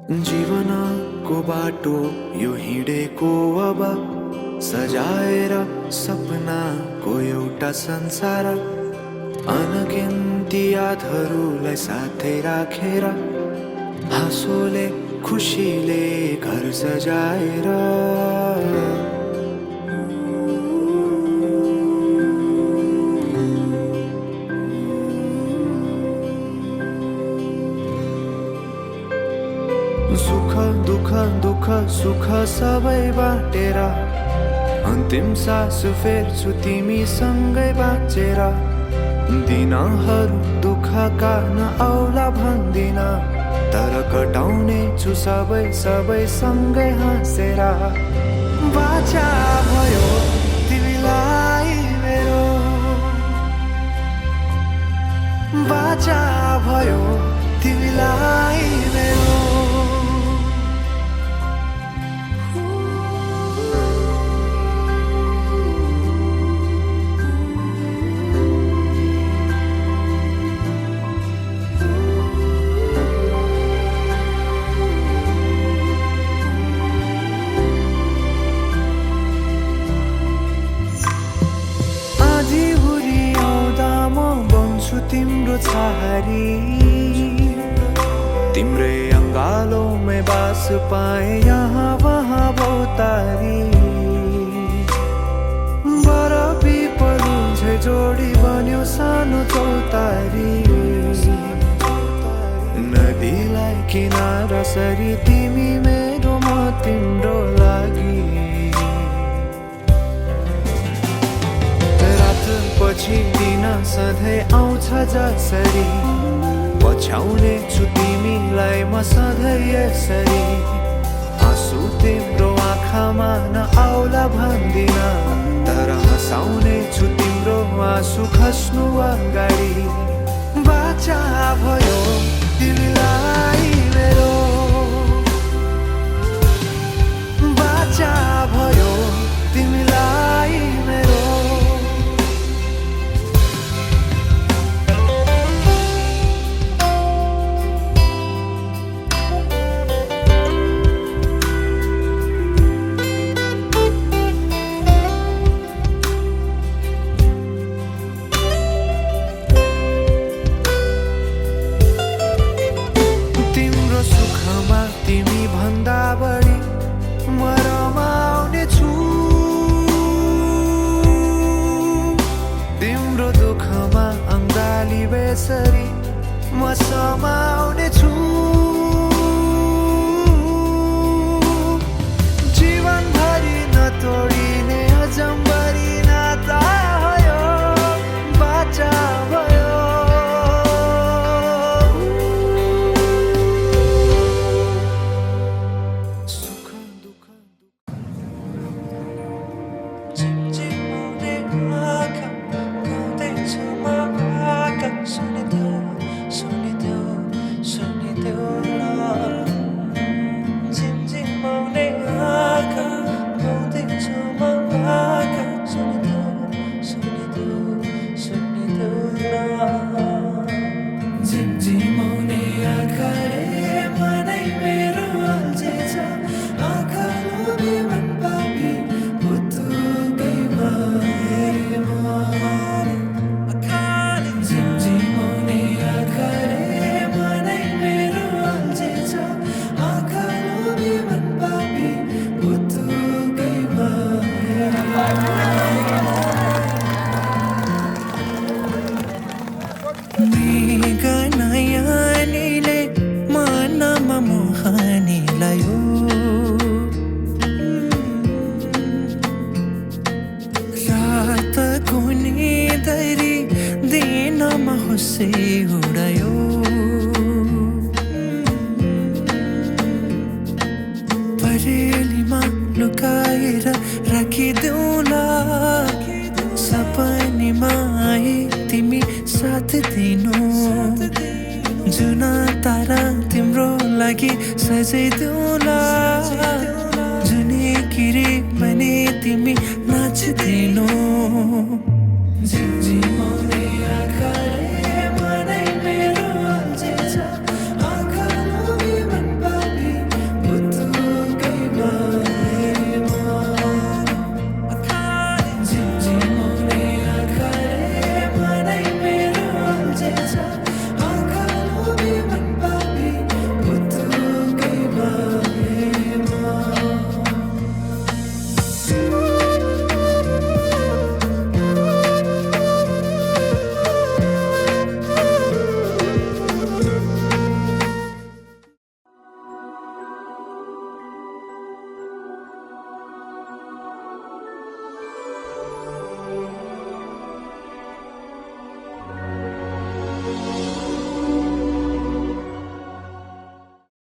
जीवनको बाटो यो हिँडेको अब सजाएर सपनाको एउटा संसार अनगिन्ती यादहरूलाई साथै राखेर हाँसोले खुसीले घर सजाएर सुख दुःख दुःख सुख सबै बाटेर अन्तिम सास फेर्छु तिमीसँगै बाँचेर दिनहरू दुःखका नआउला भन्दिन तर कटाउने छु सबै सबै सँगै हाँसेर बाचा भयो तिमीलाई मेरो बाचा भयो तिमीलाई मेरो तिम्रो छहारी तिम्रै अंगालों बास पाए यहाँ वहाँ बहुतारी बरफी पलुझे जोडी बन्यो सानो चौतारी नदीलाई किनारा सरी तिमी मेरो म तिम्रो लागि पछि दिन सधैँ आउँछ जसरी पछ्याउने छु तिमीलाई म सधैँ यसरी आँसु तिम्रो आँखामा नआउला भन्दिन तर हँसाउने छु तिम्रो आँसु खस्नु अगाडि बाचा भयो तिमीलाई मेरो बाचा भयो तिमीलाई मेरो तिमी भन्दा बढी म रमाउने छु तिम्रो दुःखमा अंगाली बेसरी म समाउने छु जीवनभरि नतोडिने अजम्बरी नाता भयो बाचा भयो गनायानीले मनमा मोहनी लायो रातको निदरी दिनमा होसे उडायो परेलीमा लुकाएर राखिदेऊला सपनीमा आए तिमी साथ दिनु जुना तारा तिम्रो लागि सजाइदेऊला जुनी किरी भने तिमी नाचिदिनु